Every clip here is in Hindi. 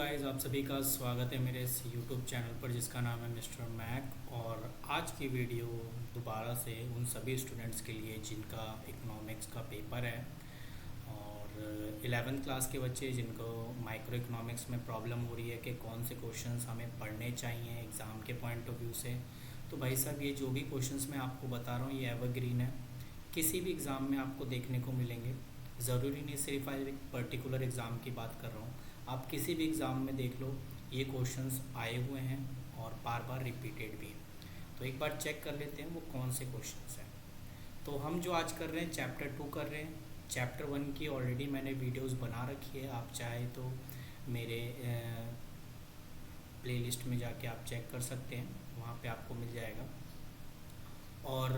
गाइस, आप सभी का स्वागत है मेरे इस यूट्यूब चैनल पर जिसका नाम है मिस्टर मैक। और आज की वीडियो दोबारा से उन सभी स्टूडेंट्स के लिए जिनका इकोनॉमिक्स का पेपर है और 11th क्लास के बच्चे जिनको माइक्रो इकोनॉमिक्स में प्रॉब्लम हो रही है कि कौन से क्वेश्चंस हमें पढ़ने चाहिए एग्ज़ाम के पॉइंट ऑफ व्यू से। तो भाई साहब, ये जो भी क्वेश्चंस मैं आपको बता रहा हूँ ये एवरग्रीन है, किसी भी एग्ज़ाम में आपको देखने को मिलेंगे। ज़रूरी नहीं सिर्फ आज एक पर्टिकुलर एग्ज़ाम की बात कर रहा हूँ, आप किसी भी एग्ज़ाम में देख लो ये क्वेश्चंस आए हुए हैं और बार बार रिपीटेड भी हैं। तो एक बार चेक कर लेते हैं वो कौन से क्वेश्चंस हैं। तो हम जो आज कर रहे हैं चैप्टर 2 कर रहे हैं। चैप्टर 1 की ऑलरेडी मैंने वीडियोस बना रखी है, आप चाहे तो मेरे प्लेलिस्ट में जाके आप चेक कर सकते हैं, वहाँ पे आपको मिल जाएगा। और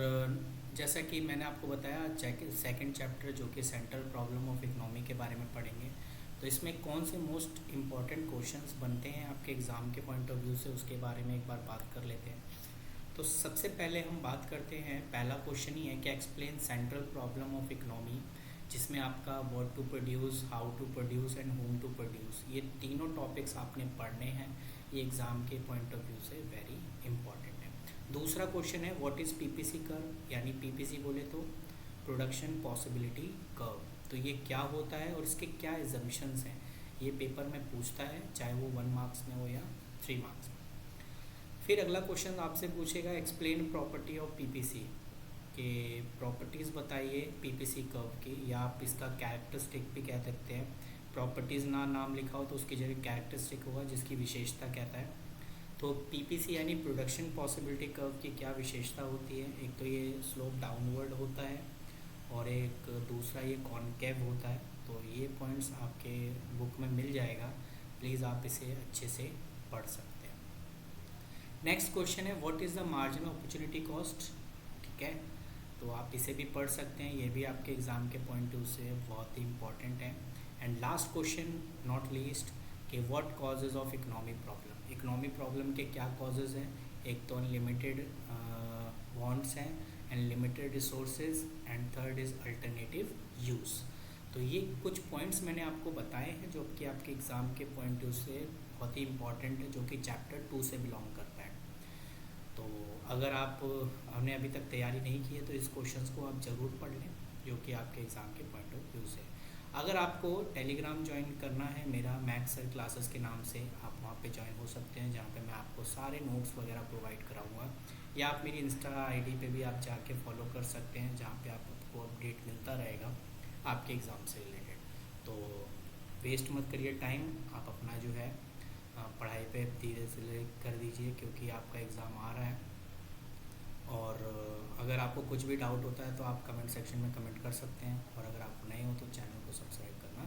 जैसा कि मैंने आपको बताया सेकंड चैप्टर जो कि सेंट्रल प्रॉब्लम ऑफ इकोनॉमी के बारे में पढ़ेंगे। तो इसमें कौन से मोस्ट इम्पॉर्टेंट क्वेश्चंस बनते हैं आपके एग्ज़ाम के पॉइंट ऑफ व्यू से, उसके बारे में एक बार बात कर लेते हैं। तो सबसे पहले हम बात करते हैं, पहला क्वेश्चन ही है कि explain central problem of economy, जिसमें आपका what to produce, how to produce and home to produce, ये तीनों टॉपिक्स आपने पढ़ने हैं। ये एग्ज़ाम के पॉइंट ऑफ व्यू से वेरी इंपॉर्टेंट है। दूसरा क्वेश्चन है व्हाट इज़ पीपीसी कर्व, यानी पीपीसी बोले तो प्रोडक्शन पॉसिबिलिटी कर्व। तो ये क्या होता है और इसके क्या एजम्पशंस हैं, ये पेपर में पूछता है, चाहे वो 1 मार्क्स में हो या 3 मार्क्स में। फिर अगला क्वेश्चन आपसे पूछेगा एक्सप्लेन प्रॉपर्टी ऑफ पीपीसी, कि प्रॉपर्टीज़ बताइए पीपीसी कर्व की, या आप इसका कैरेक्टरिस्टिक भी कह सकते हैं। प्रॉपर्टीज़ ना नाम लिखा हो तो उसकी जगह कैरेक्टरिस्टिक होगा, जिसकी विशेषता कहता है। तो पीपीसी यानी प्रोडक्शन पॉसिबिलिटी कर्व की क्या विशेषता होती है, एक तो ये स्लोप डाउनवर्ड होता है और एक दूसरा ये कॉनकेव होता है। तो ये पॉइंट्स आपके बुक में मिल जाएगा, प्लीज़ आप इसे अच्छे से पढ़ सकते हैं। नेक्स्ट क्वेश्चन है what is the marginal opportunity cost, ठीक है, तो आप इसे भी पढ़ सकते हैं, ये भी आपके एग्ज़ाम के पॉइंट ऑफ व्यू से बहुत ही इंपॉर्टेंट है। And last question not least, कि what causes of economic problem, economic problem के क्या कॉजेज़ हैं। एक तो अनलिमिटेड वांट्स हैं and limited resources, and third is alternative use. तो ये कुछ पॉइंट्स मैंने आपको बताए हैं जो कि आपके एग्ज़ाम के पॉइंट ऑफ व्यू से बहुत ही इंपॉर्टेंट है, जो कि चैप्टर 2 से बिलोंग करता है। तो अगर आपने अभी तक तैयारी नहीं की है तो इस क्वेश्चंस को आप ज़रूर पढ़ लें, जो कि आपके एग्ज़ाम के पॉइंट ऑफ व्यू से। अगर आपको टेलीग्राम ज्वाइन करना है मेरा मैक्स सर क्लासेस के नाम से, आप वहाँ पे ज्वाइन हो सकते हैं, जहाँ पे मैं आपको सारे नोट्स वगैरह प्रोवाइड कराऊंगा। या आप मेरी इंस्टा आईडी पे भी आप जाके फॉलो कर सकते हैं, जहाँ पे आपको अपडेट मिलता रहेगा आपके एग्ज़ाम से रिलेटेड। तो वेस्ट मत करिए टाइम, आप अपना जो है पढ़ाई पे धीरे से कर दीजिए, क्योंकि आपका एग्ज़ाम आ रहा है। और अगर आपको कुछ भी डाउट होता है तो आप कमेंट सेक्शन में कमेंट कर सकते हैं, और अगर आप नए हो तो चैनल को सब्सक्राइब करना